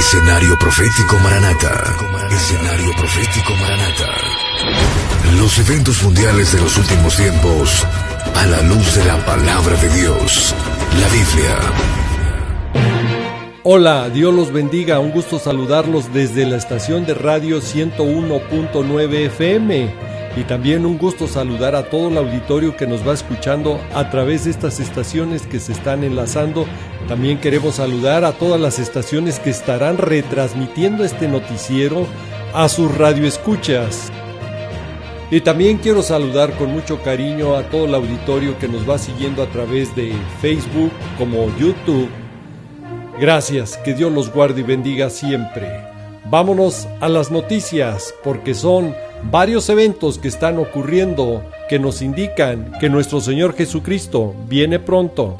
Escenario Profético Maranata. Escenario Profético Maranata. Los eventos mundiales de los últimos tiempos a la luz de la palabra de Dios, la Biblia. Hola, Dios los bendiga, un gusto saludarlos desde la estación de radio 101.9 FM y también un gusto saludar a todo el auditorio que nos va escuchando a través de estas estaciones que se están enlazando. También queremos saludar a todas las estaciones que estarán retransmitiendo este noticiero a sus radioescuchas. Y también quiero saludar con mucho cariño a todo el auditorio que nos va siguiendo a través de Facebook como YouTube. Gracias, que Dios los guarde y bendiga siempre. Vámonos a las noticias, porque son varios eventos que están ocurriendo que nos indican que nuestro Señor Jesucristo viene pronto.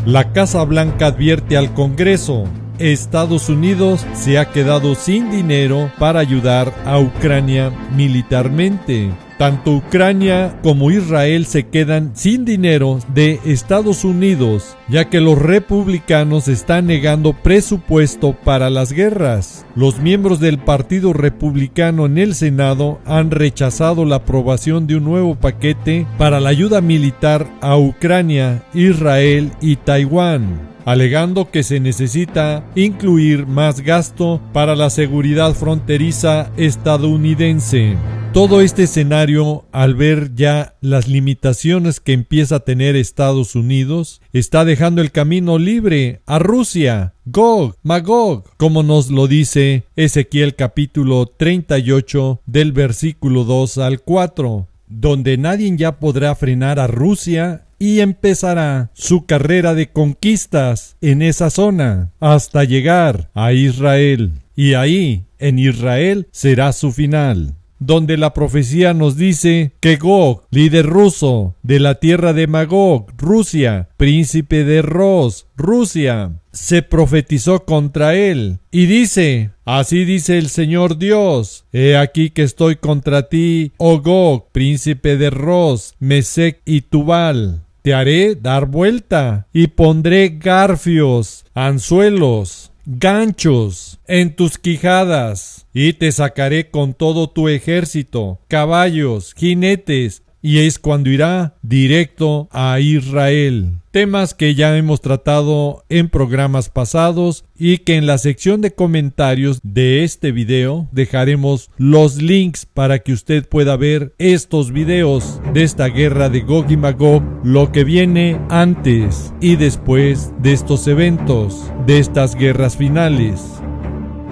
La Casa Blanca advierte al Congreso: Estados Unidos se ha quedado sin dinero para ayudar a Ucrania militarmente. Tanto Ucrania como Israel se quedan sin dinero de Estados Unidos, ya que los republicanos están negando presupuesto para las guerras. Los miembros del Partido Republicano en el Senado han rechazado la aprobación de un nuevo paquete para la ayuda militar a Ucrania, Israel y Taiwán, alegando que se necesita incluir más gasto para la seguridad fronteriza estadounidense. Todo este escenario, al ver ya las limitaciones que empieza a tener Estados Unidos, está dejando el camino libre a Rusia, Gog, Magog, como nos lo dice Ezequiel capítulo 38 del versículo 2 al 4, donde nadie ya podrá frenar a Rusia y empezará su carrera de conquistas en esa zona hasta llegar a Israel. Y ahí, en Israel, será su final, donde la profecía nos dice que Gog, líder ruso de la tierra de Magog, Rusia, príncipe de Ros, Rusia, se profetizó contra él y dice: así dice el Señor Dios, he aquí que estoy contra ti, oh Gog, príncipe de Ros, Mesec y Tubal. Te haré dar vuelta y pondré garfios, anzuelos, ganchos en tus quijadas, y te sacaré con todo tu ejército, caballos, jinetes, y es cuando irá directo a Israel. Temas que ya hemos tratado en programas pasados y que en la sección de comentarios de este video dejaremos los links para que usted pueda ver estos videos de esta guerra de Gog y Magog, lo que viene antes y después de estos eventos, de estas guerras finales.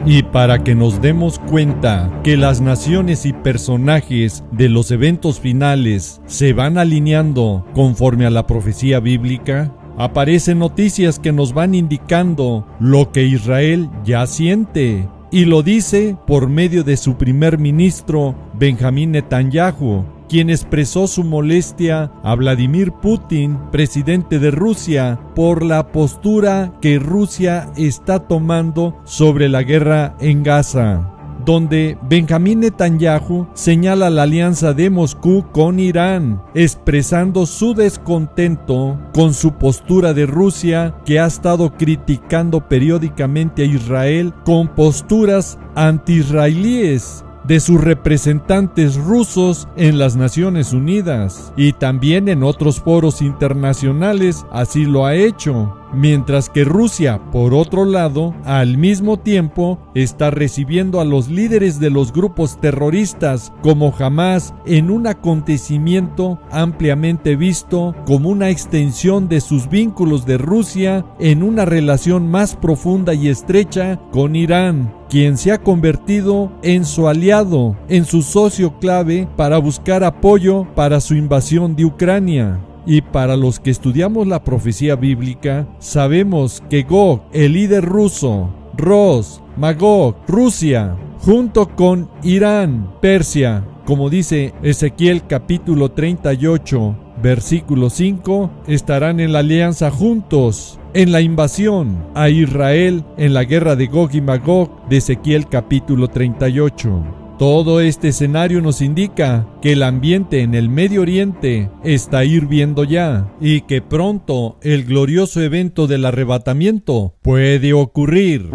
Y para que nos demos cuenta que las naciones y personajes de los eventos finales se van alineando conforme a la profecía bíblica, aparecen noticias que nos van indicando lo que Israel ya siente, y lo dice por medio de su primer ministro Benjamín Netanyahu, quien expresó su molestia a Vladimir Putin, presidente de Rusia, por la postura que Rusia está tomando sobre la guerra en Gaza, donde Benjamín Netanyahu señala la alianza de Moscú con Irán, expresando su descontento con su postura de Rusia, que ha estado criticando periódicamente a Israel con posturas anti-israelíes de sus representantes rusos en las Naciones Unidas y también en otros foros internacionales. Así lo ha hecho, mientras que Rusia, por otro lado, al mismo tiempo está recibiendo a los líderes de los grupos terroristas como Hamas en un acontecimiento ampliamente visto como una extensión de sus vínculos de Rusia en una relación más profunda y estrecha con Irán, quien se ha convertido en su aliado, en su socio clave para buscar apoyo para su invasión de Ucrania. Y para los que estudiamos la profecía bíblica, sabemos que Gog, el líder ruso, Ros, Magog, Rusia, junto con Irán, Persia, como dice Ezequiel capítulo 38, versículo 5, estarán en la alianza juntos en la invasión a Israel en la guerra de Gog y Magog de Ezequiel capítulo 38. Todo este escenario nos indica que el ambiente en el Medio Oriente está hirviendo ya y que pronto el glorioso evento del arrebatamiento puede ocurrir.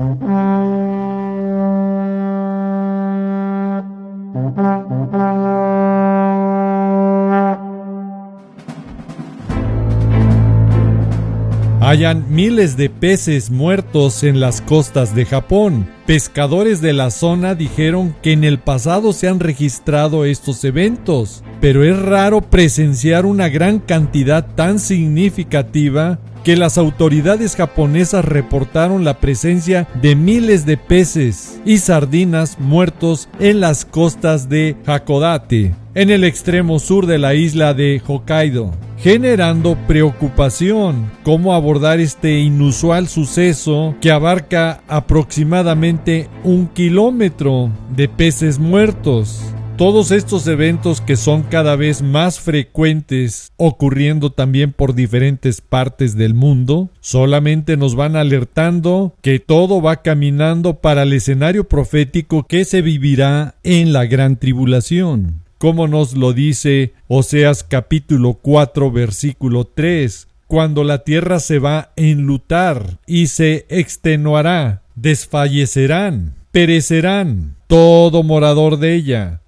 Hayan miles de peces muertos en las costas de Japón. Pescadores de la zona dijeron que en el pasado se han registrado estos eventos, pero es raro presenciar una gran cantidad tan significativa que las autoridades japonesas reportaron la presencia de miles de peces y sardinas muertos en las costas de Hakodate, en el extremo sur de la isla de Hokkaido, generando preocupación cómo abordar este inusual suceso que abarca aproximadamente 1 kilómetro de peces muertos. Todos estos eventos, que son cada vez más frecuentes, ocurriendo también por diferentes partes del mundo, solamente nos van alertando que todo va caminando para el escenario profético que se vivirá en la gran tribulación. Como nos lo dice Oseas capítulo 4 versículo 3, cuando la tierra se va a enlutar y se extenuará, desfallecerán, perecerán todo morador de ella,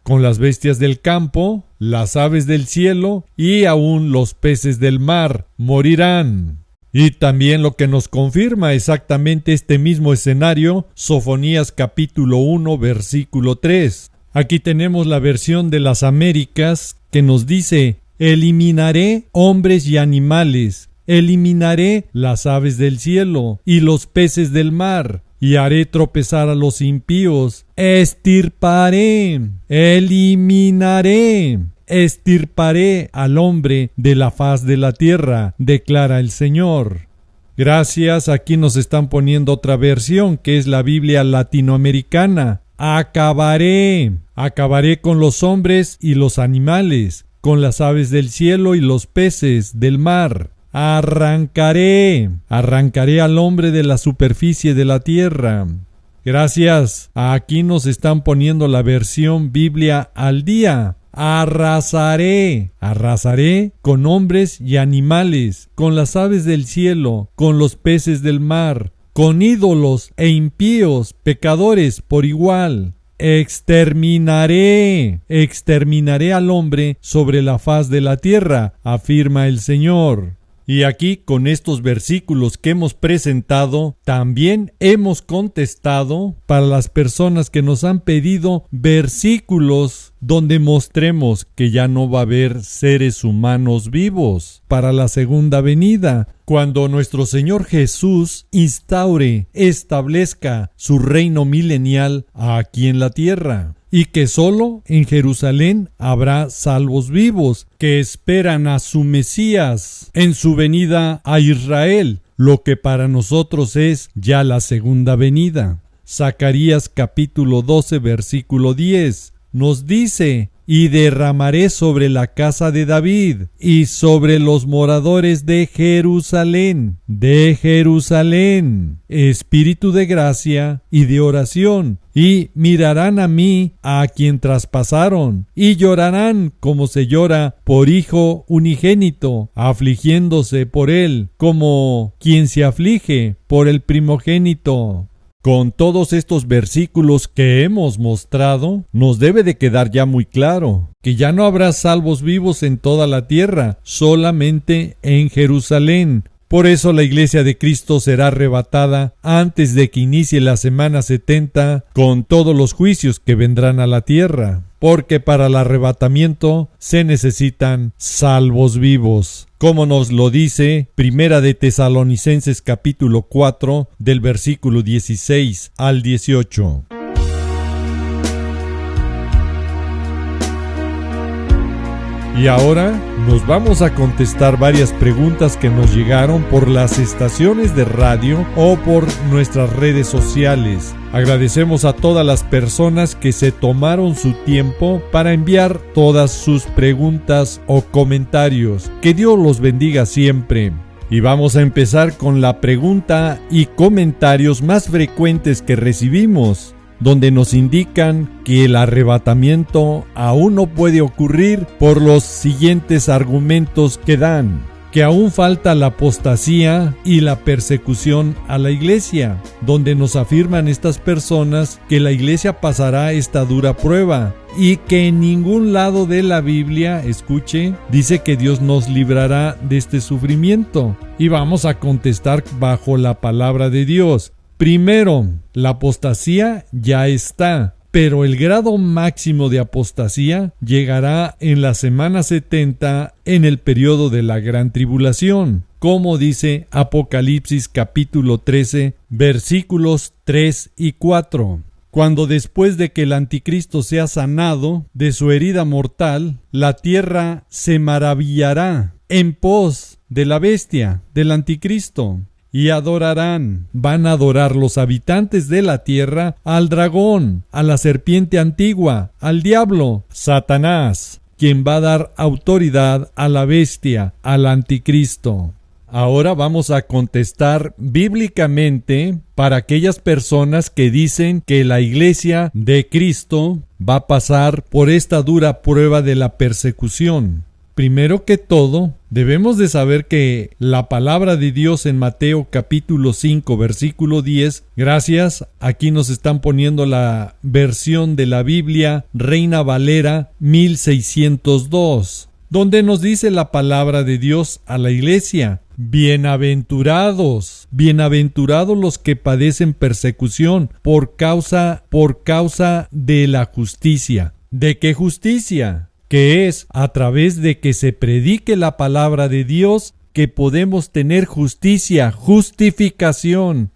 con las bestias del campo, las aves del cielo y aún los peces del mar morirán. Y también lo que nos confirma exactamente este mismo escenario, Sofonías capítulo 1 versículo 3. Aquí tenemos la versión de las Américas que nos dice: eliminaré hombres y animales, eliminaré las aves del cielo y los peces del mar, y haré tropezar a los impíos, estirparé, eliminaré, estirparé al hombre de la faz de la tierra, declara el Señor. Gracias, aquí nos están poniendo otra versión, que es la Biblia latinoamericana. Acabaré con los hombres y los animales, con las aves del cielo y los peces del mar. Arrancaré al hombre de la superficie de la tierra. Gracias, aquí nos están poniendo la versión Biblia al día. Arrasaré con hombres y animales, con las aves del cielo, con los peces del mar, con ídolos e impíos, pecadores por igual. Exterminaré al hombre sobre la faz de la tierra, afirma el Señor. Y aquí, con estos versículos que hemos presentado, también hemos contestado para las personas que nos han pedido versículos donde mostremos que ya no va a haber seres humanos vivos para la segunda venida, cuando nuestro Señor Jesús establezca su reino milenial aquí en la tierra. Y que solo en Jerusalén habrá salvos vivos que esperan a su Mesías en su venida a Israel, lo que para nosotros es ya la segunda venida. Zacarías capítulo 12 versículo 10 nos dice: y derramaré sobre la casa de David y sobre los moradores de Jerusalén, espíritu de gracia y de oración, y mirarán a mí, a quien traspasaron, y llorarán como se llora por hijo unigénito, afligiéndose por él como quien se aflige por el primogénito. Con todos estos versículos que hemos mostrado, nos debe de quedar ya muy claro que ya no habrá salvos vivos en toda la tierra, solamente en Jerusalén. Por eso la Iglesia de Cristo será arrebatada antes de que inicie la semana 70 con todos los juicios que vendrán a la tierra, porque para el arrebatamiento se necesitan salvos vivos, como nos lo dice Primera de Tesalonicenses capítulo 4 del versículo 16 al 18. Y ahora nos vamos a contestar varias preguntas que nos llegaron por las estaciones de radio o por nuestras redes sociales. Agradecemos a todas las personas que se tomaron su tiempo para enviar todas sus preguntas o comentarios. Que Dios los bendiga siempre. Y vamos a empezar con la pregunta y comentarios más frecuentes que recibimos. donde nos indican que el arrebatamiento aún no puede ocurrir por los siguientes argumentos que dan: que aún falta la apostasía y la persecución a la iglesia, donde nos afirman estas personas que la iglesia pasará esta dura prueba y que en ningún lado de la Biblia, escuche, dice que Dios nos librará de este sufrimiento. Y vamos a contestar bajo la palabra de Dios. Primero, la apostasía ya está, pero el grado máximo de apostasía llegará en la semana 70 en el periodo de la gran tribulación, como dice Apocalipsis capítulo 13, versículos 3 y 4. Cuando después de que el anticristo sea sanado de su herida mortal, la tierra se maravillará en pos de la bestia, del anticristo. Y van a adorar los habitantes de la tierra al dragón, a la serpiente antigua, al diablo, Satanás, quien va a dar autoridad a la bestia, al anticristo. Ahora vamos a contestar bíblicamente para aquellas personas que dicen que la iglesia de Cristo va a pasar por esta dura prueba de la persecución. Primero que todo, debemos de saber que la palabra de Dios en Mateo capítulo 5 versículo 10, gracias, aquí nos están poniendo la versión de la Biblia Reina Valera 1602, donde nos dice la palabra de Dios a la iglesia: bienaventurados los que padecen persecución por causa de la justicia. ¿De qué justicia? Que es a través de que se predique la palabra de Dios que podemos tener justificación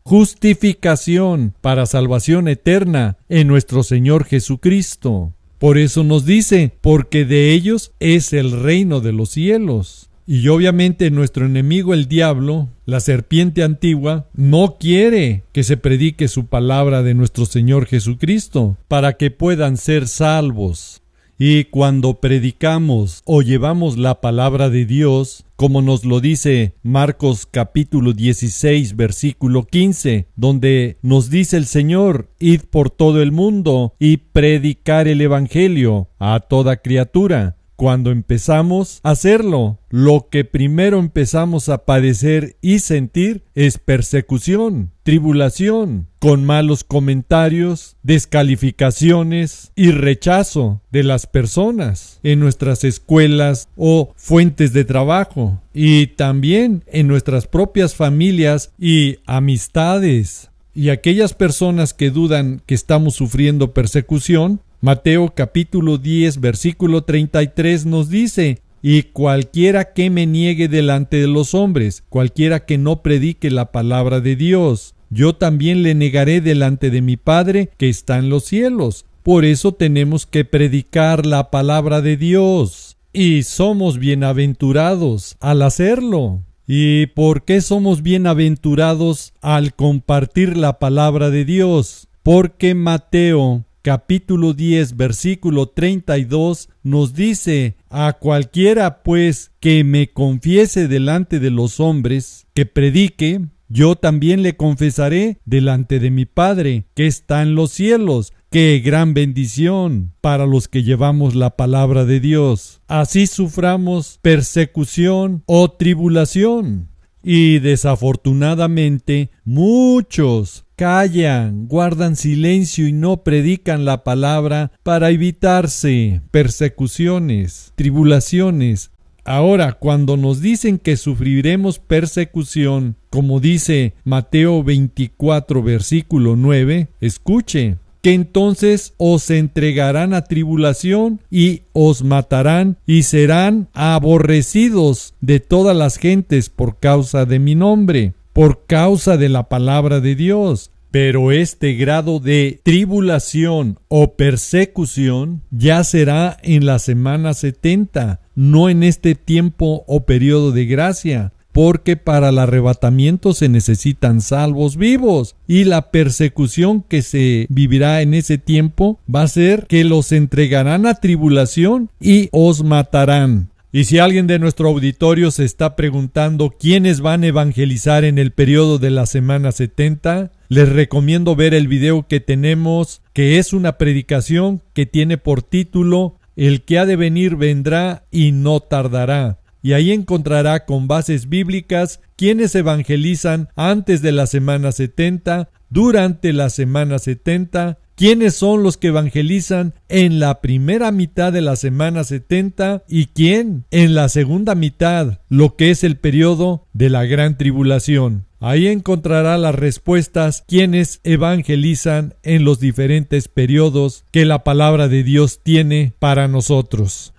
para salvación eterna en nuestro Señor Jesucristo. Por eso nos dice, porque de ellos es el reino de los cielos. Y obviamente nuestro enemigo el diablo, la serpiente antigua, no quiere que se predique su palabra de nuestro Señor Jesucristo para que puedan ser salvos. Y cuando predicamos o llevamos la palabra de Dios, como nos lo dice Marcos capítulo 16 versículo 15, donde nos dice el Señor: id por todo el mundo y predicar el evangelio a toda criatura. Cuando empezamos a hacerlo, lo que primero empezamos a padecer y sentir es persecución, tribulación, con malos comentarios, descalificaciones y rechazo de las personas en nuestras escuelas o fuentes de trabajo, y también en nuestras propias familias y amistades. Y aquellas personas que dudan que estamos sufriendo persecución, Mateo capítulo 10 versículo 33 nos dice: y cualquiera que me niegue delante de los hombres, cualquiera que no predique la palabra de Dios, yo también le negaré delante de mi Padre que está en los cielos. Por eso tenemos que predicar la palabra de Dios, y somos bienaventurados al hacerlo. ¿Y por qué somos bienaventurados al compartir la palabra de Dios? Porque Mateo capítulo 10 versículo 32 nos dice: a cualquiera pues que me confiese delante de los hombres, que predique, yo también le confesaré delante de mi Padre que está en los cielos. ¡Qué gran bendición para los que llevamos la palabra de Dios! Así suframos persecución o tribulación. Y desafortunadamente muchos callan, guardan silencio y no predican la palabra para evitarse persecuciones, tribulaciones. Ahora, cuando nos dicen que sufriremos persecución, como dice Mateo 24 versículo 9, escuche: que entonces os entregarán a tribulación y os matarán y serán aborrecidos de todas las gentes por causa de mi nombre, por causa de la palabra de Dios. Pero este grado de tribulación o persecución ya será en la semana 70, no en este tiempo o periodo de gracia. Porque para el arrebatamiento se necesitan salvos vivos, y la persecución que se vivirá en ese tiempo va a ser que los entregarán a tribulación y os matarán. Y si alguien de nuestro auditorio se está preguntando quiénes van a evangelizar en el periodo de la semana 70, les recomiendo ver el video que tenemos, que es una predicación que tiene por título El que ha de venir vendrá y no tardará. Y ahí encontrará con bases bíblicas quienes evangelizan antes de la semana 70, durante la semana 70, quiénes son los que evangelizan en la primera mitad de la semana 70 y quién en la segunda mitad, lo que es el periodo de la gran tribulación. Ahí encontrará las respuestas quienes evangelizan en los diferentes periodos que la palabra de Dios tiene para nosotros.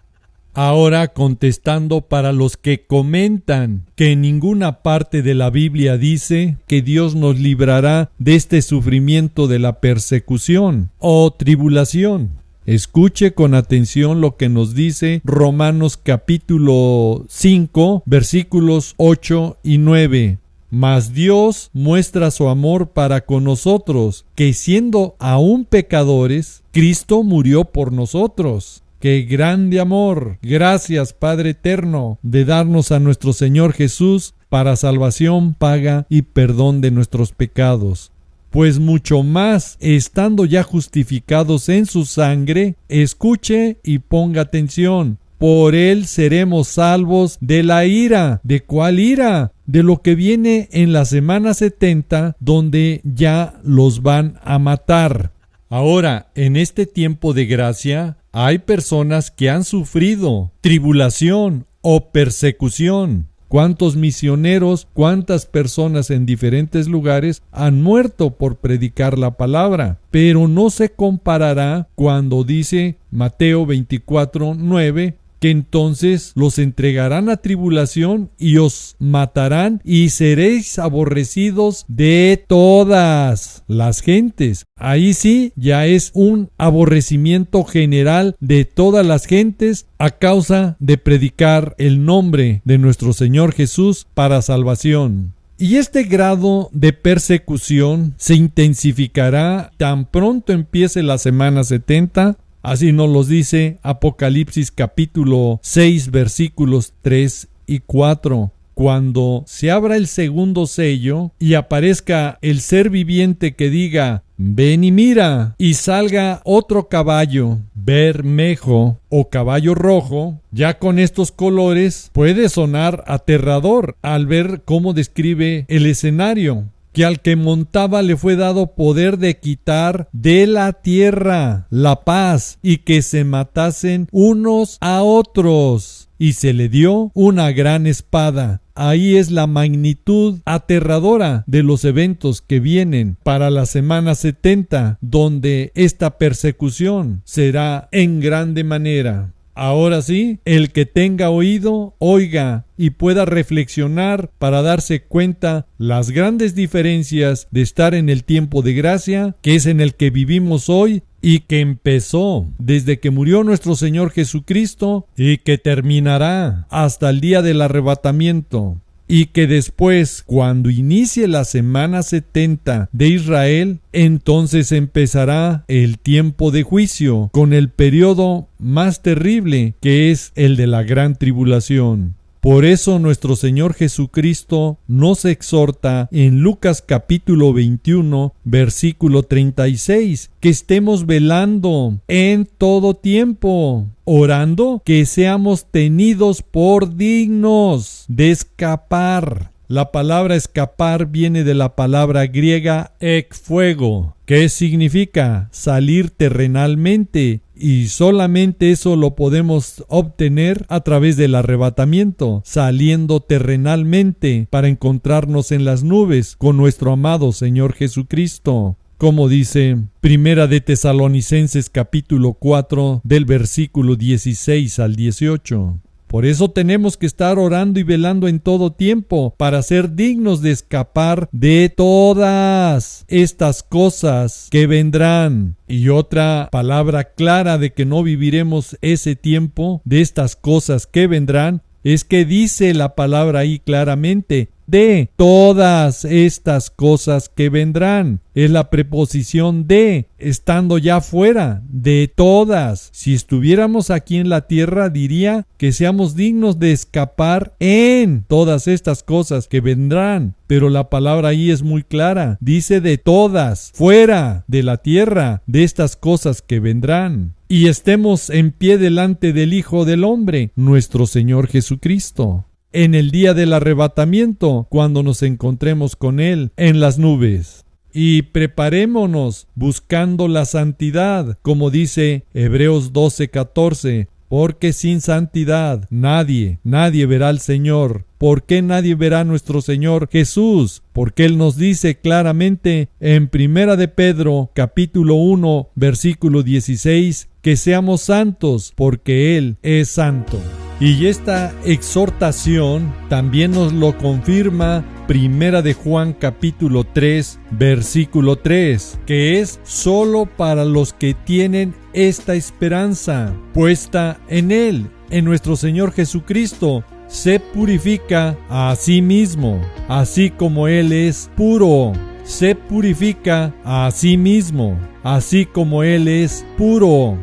Ahora contestando para los que comentan que en ninguna parte de la Biblia dice que Dios nos librará de este sufrimiento de la persecución o tribulación. Escuche con atención lo que nos dice Romanos capítulo 5, versículos 8 y 9. Mas Dios muestra su amor para con nosotros, que siendo aún pecadores, Cristo murió por nosotros. ¡Qué grande amor! Gracias, Padre eterno, de darnos a nuestro Señor Jesús para salvación, paga y perdón de nuestros pecados. Pues mucho más, estando ya justificados en su sangre, escuche y ponga atención. Por él seremos salvos de la ira. ¿De cuál ira? De lo que viene en la semana 70, donde ya los van a matar. Ahora, en este tiempo de gracia, hay personas que han sufrido tribulación o persecución. ¿Cuántos misioneros, cuántas personas en diferentes lugares han muerto por predicar la palabra? Pero no se comparará cuando dice Mateo 24:9, que entonces los entregarán a tribulación y os matarán y seréis aborrecidos de todas las gentes. Ahí sí ya es un aborrecimiento general de todas las gentes a causa de predicar el nombre de nuestro Señor Jesús para salvación. Y este grado de persecución se intensificará tan pronto empiece la semana 70. Así nos lo dice Apocalipsis capítulo 6 versículos 3 y 4. Cuando se abra el segundo sello y aparezca el ser viviente que diga, ven y mira, y salga otro caballo, bermejo o caballo rojo, ya con estos colores puede sonar aterrador al ver cómo describe el escenario. Que al que montaba le fue dado poder de quitar de la tierra la paz y que se matasen unos a otros. Y se le dio una gran espada. Ahí es la magnitud aterradora de los eventos que vienen para la semana 70, donde esta persecución será en grande manera. Ahora sí, el que tenga oído, oiga y pueda reflexionar para darse cuenta las grandes diferencias de estar en el tiempo de gracia, que es en el que vivimos hoy y que empezó desde que murió nuestro Señor Jesucristo y que terminará hasta el día del arrebatamiento. Y que después, cuando inicie la semana 70 de Israel, entonces empezará el tiempo de juicio, con el periodo más terrible, que es el de la gran tribulación. Por eso nuestro Señor Jesucristo nos exhorta en Lucas capítulo 21, versículo 36, que estemos velando en todo tiempo, orando que seamos tenidos por dignos de escapar. La palabra escapar viene de la palabra griega ekfuego, que significa salir terrenalmente, y solamente eso lo podemos obtener a través del arrebatamiento, saliendo terrenalmente para encontrarnos en las nubes con nuestro amado Señor Jesucristo. Como dice Primera de Tesalonicenses capítulo 4 del versículo 16 al 18. Por eso tenemos que estar orando y velando en todo tiempo para ser dignos de escapar de todas estas cosas que vendrán. Y otra palabra clara de que no viviremos ese tiempo de estas cosas que vendrán es que dice la palabra ahí claramente de todas estas cosas que vendrán. Es la preposición de, estando ya fuera, de todas. Si estuviéramos aquí en la tierra, diría que seamos dignos de escapar en todas estas cosas que vendrán. Pero la palabra ahí es muy clara. Dice de todas, fuera de la tierra, de estas cosas que vendrán. Y estemos en pie delante del Hijo del Hombre, nuestro Señor Jesucristo, en el día del arrebatamiento, cuando nos encontremos con Él en las nubes. Y preparémonos buscando la santidad, como dice Hebreos 12:14, porque sin santidad nadie verá al Señor. ¿Por qué nadie verá a nuestro Señor Jesús? Porque Él nos dice claramente en 1 de Pedro, capítulo 1, versículo 16, que seamos santos, porque Él es santo. Y esta exhortación también nos lo confirma 1 de Juan capítulo 3, versículo 3, que es solo para los que tienen esta esperanza puesta en Él, en nuestro Señor Jesucristo. Se purifica a sí mismo, así como Él es puro. Se purifica a sí mismo, así como Él es puro.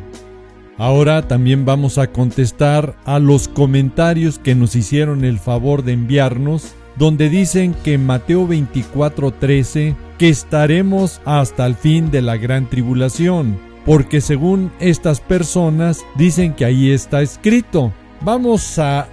Ahora también vamos a contestar a los comentarios que nos hicieron el favor de enviarnos, donde dicen que en Mateo 24:13 que estaremos hasta el fin de la gran tribulación, porque según estas personas dicen que ahí está escrito.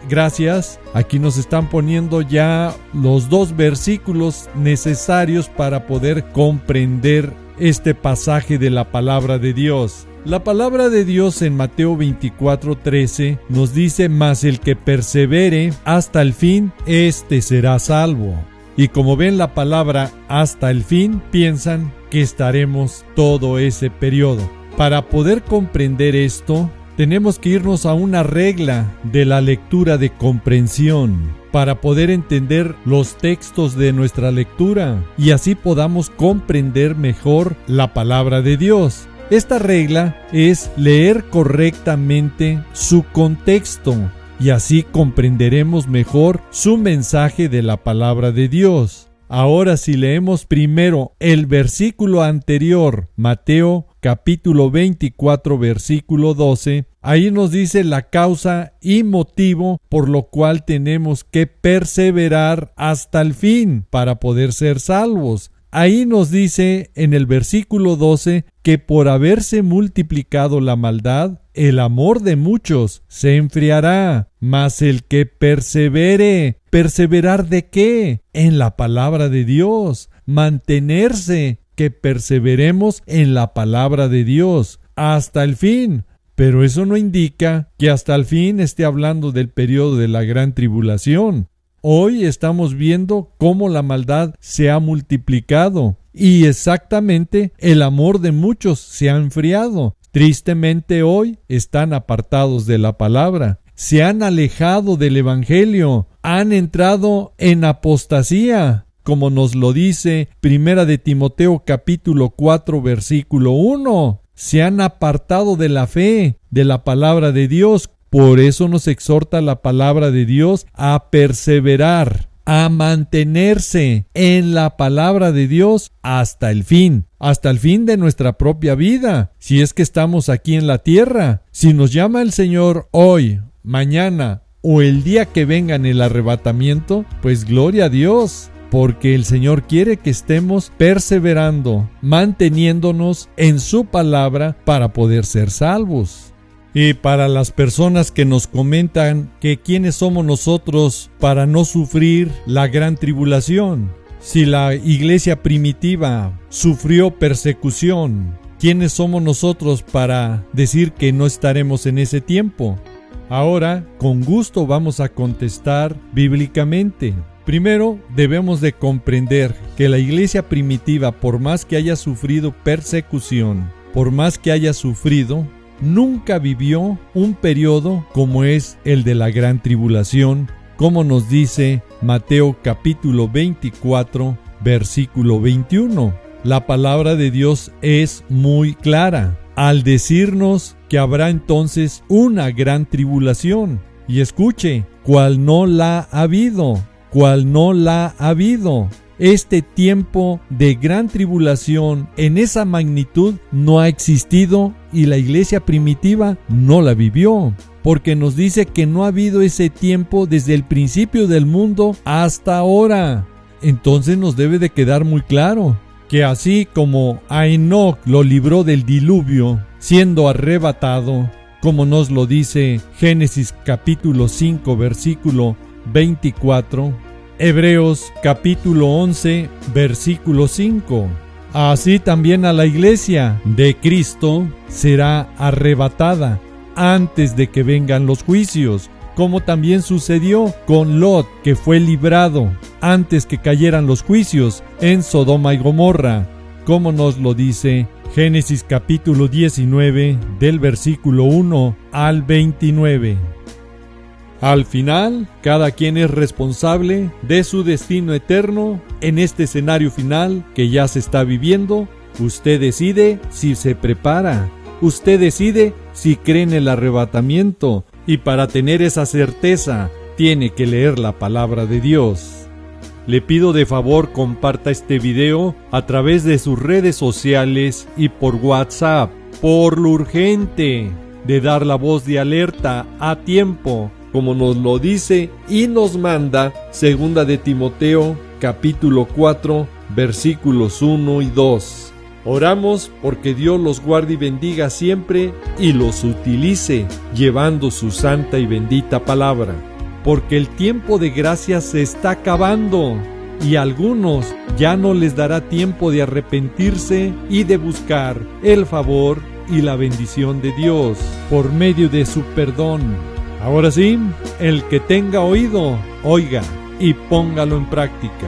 Gracias, aquí nos están poniendo ya los 2 versículos necesarios para poder comprender este pasaje de la palabra de Dios. La palabra de Dios en Mateo 24:13 nos dice: mas el que persevere hasta el fin, éste será salvo. Y como ven la palabra hasta el fin, piensan que estaremos todo ese periodo. Para poder comprender esto, tenemos que irnos a una regla de la lectura de comprensión para poder entender los textos de nuestra lectura y así podamos comprender mejor la palabra de Dios. Esta regla es leer correctamente su contexto y así comprenderemos mejor su mensaje de la palabra de Dios. Ahora, si leemos primero el versículo anterior, Mateo capítulo 24, versículo 12, ahí nos dice la causa y motivo por lo cual tenemos que perseverar hasta el fin para poder ser salvos. Ahí nos dice en el versículo 12 que por haberse multiplicado la maldad, el amor de muchos se enfriará, mas el que persevere, ¿perseverar de qué? En la palabra de Dios, mantenerse, que perseveremos en la palabra de Dios hasta el fin. Pero eso no indica que hasta el fin esté hablando del periodo de la gran tribulación. Hoy estamos viendo cómo la maldad se ha multiplicado y exactamente el amor de muchos se ha enfriado. Tristemente hoy están apartados de la palabra, se han alejado del evangelio, han entrado en apostasía, como nos lo dice 1 de Timoteo capítulo 4 versículo 1. Se han apartado de la fe, de la palabra de Dios. Por eso nos exhorta la palabra de Dios a perseverar, a mantenerse en la palabra de Dios hasta el fin de nuestra propia vida, si es que estamos aquí en la tierra. Si nos llama el Señor hoy, mañana o el día que venga en el arrebatamiento, pues gloria a Dios, porque el Señor quiere que estemos perseverando, manteniéndonos en su palabra para poder ser salvos. Y para las personas que nos comentan que quiénes somos nosotros para no sufrir la gran tribulación, si la iglesia primitiva sufrió persecución, ¿quiénes somos nosotros para decir que no estaremos en ese tiempo? Ahora, con gusto vamos a contestar bíblicamente. Primero, debemos de comprender que la iglesia primitiva, por más que haya sufrido persecución, por más que haya sufrido, nunca vivió un periodo como es el de la gran tribulación, como nos dice Mateo capítulo 24, versículo 21. La palabra de Dios es muy clara al decirnos que habrá entonces una gran tribulación. Y escuche, ¿cuál no la ha habido? cual no la ha habido. Este tiempo de gran tribulación en esa magnitud no ha existido y la iglesia primitiva no la vivió, porque nos dice que no ha habido ese tiempo desde el principio del mundo hasta ahora. Entonces nos debe de quedar muy claro que así como a Enoc lo libró del diluvio, siendo arrebatado, como nos lo dice Génesis capítulo 5 versículo 24, Hebreos capítulo 11 versículo 5. Así también a la iglesia de Cristo será arrebatada antes de que vengan los juicios, como también sucedió con Lot, que fue librado antes que cayeran los juicios en Sodoma y Gomorra, como nos lo dice Génesis capítulo 19 del versículo 1 al 29. Al final, cada quien es responsable de su destino eterno en este escenario final que ya se está viviendo. Usted decide si se prepara, usted decide si cree en el arrebatamiento, y para tener esa certeza tiene que leer la palabra de Dios. Le pido de favor comparta este video a través de sus redes sociales y por WhatsApp, por lo urgente de dar la voz de alerta a tiempo, como nos lo dice y nos manda 2 de Timoteo capítulo 4 versículos 1 y 2. Oramos porque Dios los guarde y bendiga siempre y los utilice llevando su santa y bendita palabra, porque el tiempo de gracia se está acabando y a algunos ya no les dará tiempo de arrepentirse y de buscar el favor y la bendición de Dios por medio de su perdón. Ahora sí, el que tenga oído, oiga y póngalo en práctica.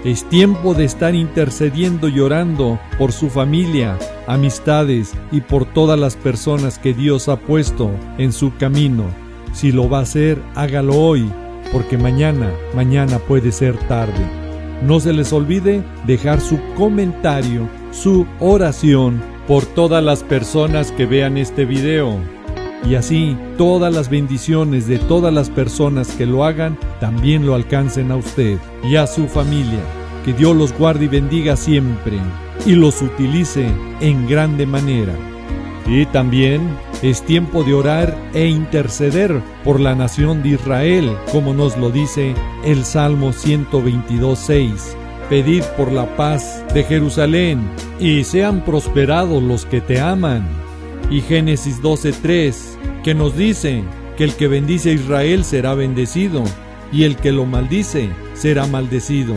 Es tiempo de estar intercediendo y orando por su familia, amistades y por todas las personas que Dios ha puesto en su camino. Si lo va a hacer, hágalo hoy, porque mañana puede ser tarde. No se les olvide dejar su comentario, su oración por todas las personas que vean este video. Y así todas las bendiciones de todas las personas que lo hagan también lo alcancen a usted y a su familia. Que Dios los guarde y bendiga siempre y los utilice en grande manera. Y también es tiempo de orar e interceder por la nación de Israel, como nos lo dice el Salmo 122:6. Pedid por la paz de Jerusalén y sean prosperados los que te aman. Y Génesis 12:3, que nos dice que el que bendice a Israel será bendecido y el que lo maldice será maldecido.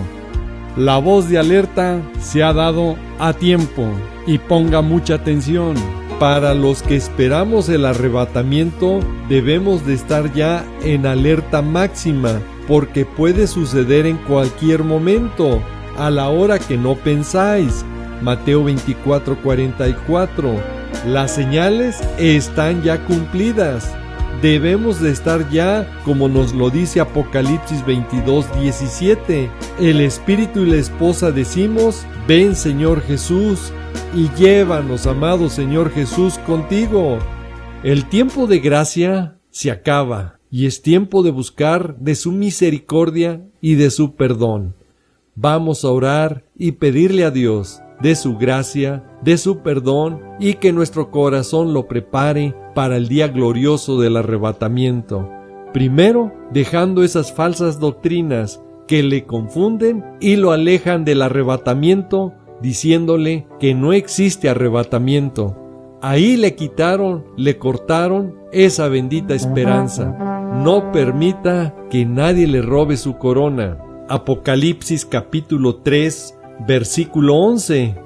La voz de alerta se ha dado a tiempo y ponga mucha atención. Para los que esperamos el arrebatamiento debemos de estar ya en alerta máxima, porque puede suceder en cualquier momento, a la hora que no pensáis. Mateo 24:44. Las señales están ya cumplidas. Debemos de estar ya, como nos lo dice Apocalipsis 22:17. El Espíritu y la esposa decimos: ven, Señor Jesús, y llévanos, amado Señor Jesús, contigo. El tiempo de gracia se acaba y es tiempo de buscar de su misericordia y de su perdón. Vamos a orar y pedirle a Dios de su gracia, de su perdón, y que nuestro corazón lo prepare para el día glorioso del arrebatamiento. Primero, dejando esas falsas doctrinas que le confunden y lo alejan del arrebatamiento, diciéndole que no existe arrebatamiento. Ahí le quitaron, le cortaron esa bendita esperanza. No permita que nadie le robe su corona. Apocalipsis capítulo 3, versículo 11.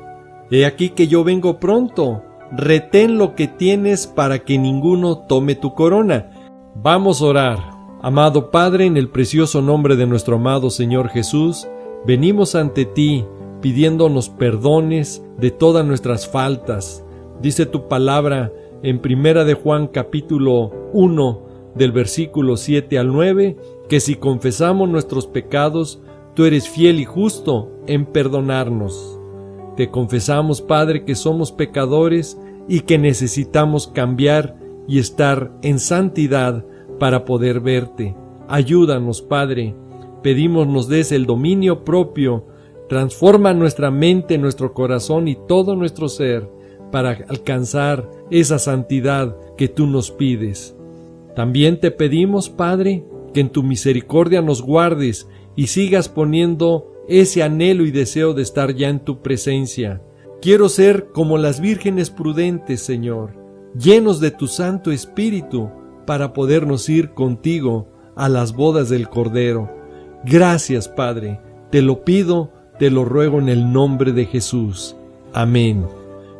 He aquí que yo vengo pronto. Retén lo que tienes para que ninguno tome tu corona. Vamos a orar. Amado Padre, en el precioso nombre de nuestro amado Señor Jesús, venimos ante ti pidiéndonos perdones de todas nuestras faltas. Dice tu palabra en 1 de Juan capítulo 1 del versículo 7 al 9, que si confesamos nuestros pecados, tú eres fiel y justo en perdonarnos. Te confesamos, Padre, que somos pecadores y que necesitamos cambiar y estar en santidad para poder verte. Ayúdanos, Padre, pedimos nos des el dominio propio. Transforma nuestra mente, nuestro corazón y todo nuestro ser para alcanzar esa santidad que tú nos pides. También te pedimos, Padre, que en tu misericordia nos guardes y sigas poniendo ese anhelo y deseo de estar ya en tu presencia. Quiero ser como las vírgenes prudentes, Señor, llenos de tu Santo Espíritu para podernos ir contigo a las bodas del Cordero. Gracias, Padre, te lo pido, te lo ruego en el nombre de Jesús. Amén.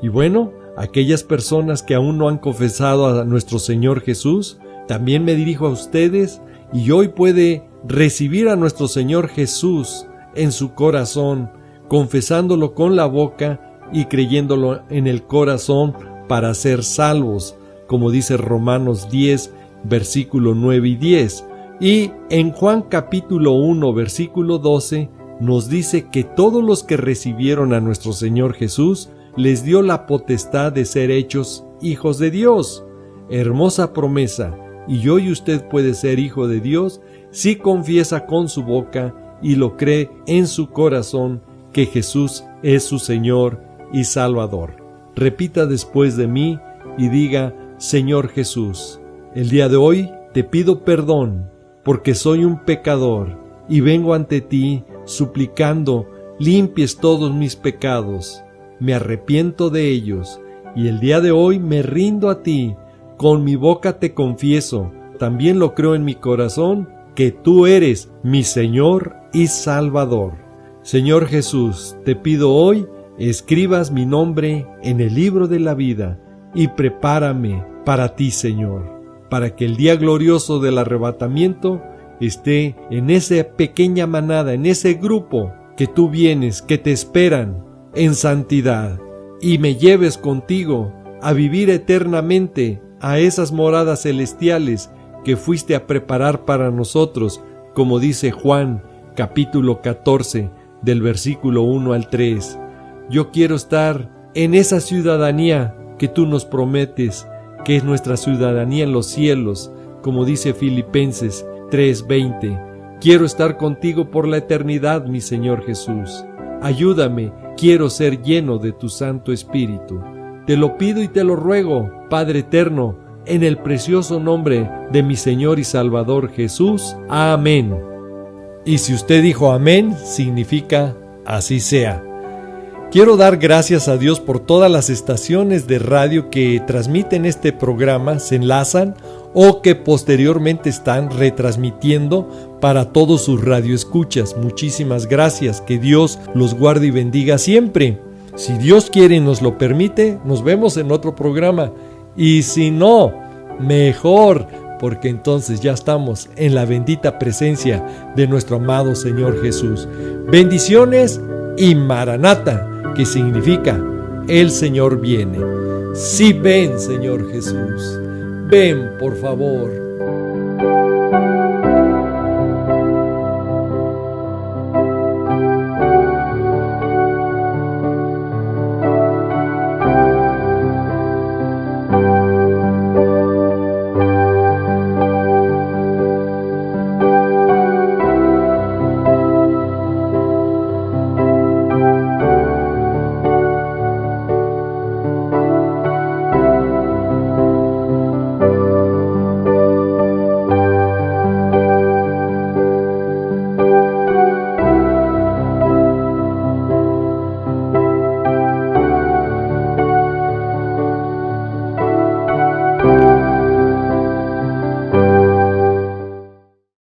Y bueno, aquellas personas que aún no han confesado a nuestro Señor Jesús, también me dirijo a ustedes y hoy puede recibir a nuestro Señor Jesús en su corazón, confesándolo con la boca y creyéndolo en el corazón para ser salvos, como dice Romanos 10, versículo 9 y 10. Y en Juan capítulo 1, versículo 12, nos dice que todos los que recibieron a nuestro Señor Jesús les dio la potestad de ser hechos hijos de Dios. Hermosa promesa, y hoy usted puede ser hijo de Dios si confiesa con su boca y lo cree en su corazón que Jesús es su Señor y Salvador. Repita después de mí y diga: Señor Jesús, el día de hoy te pido perdón porque soy un pecador y vengo ante ti suplicando limpies todos mis pecados. Me arrepiento de ellos y el día de hoy me rindo a ti. Con mi boca te confieso, también lo creo en mi corazón, que tú eres mi Señor y Salvador. Señor Jesús, te pido hoy escribas mi nombre en el libro de la vida y prepárame para ti, Señor, para que el día glorioso del arrebatamiento esté en esa pequeña manada, en ese grupo que tú vienes, que te esperan en santidad, y me lleves contigo a vivir eternamente a esas moradas celestiales que fuiste a preparar para nosotros, como dice Juan capítulo 14 del versículo 1 al 3. Yo quiero estar en esa ciudadanía que tú nos prometes, que es nuestra ciudadanía en los cielos, como dice Filipenses 3:20. Quiero estar contigo por la eternidad, mi Señor Jesús. Ayúdame, quiero ser lleno de tu Santo Espíritu. Te lo pido y te lo ruego, Padre eterno, en el precioso nombre de mi Señor y Salvador Jesús. Amén. Y si usted dijo amén, significa así sea. Quiero dar gracias a Dios por todas las estaciones de radio que transmiten este programa, se enlazan o que posteriormente están retransmitiendo para todos sus radioescuchas. Muchísimas gracias, que Dios los guarde y bendiga siempre. Si Dios quiere y nos lo permite, nos vemos en otro programa. Y si no, mejor, porque entonces ya estamos en la bendita presencia de nuestro amado Señor Jesús. Bendiciones y Maranata, que significa el Señor viene. Sí, ven, Señor Jesús. Ven, por favor.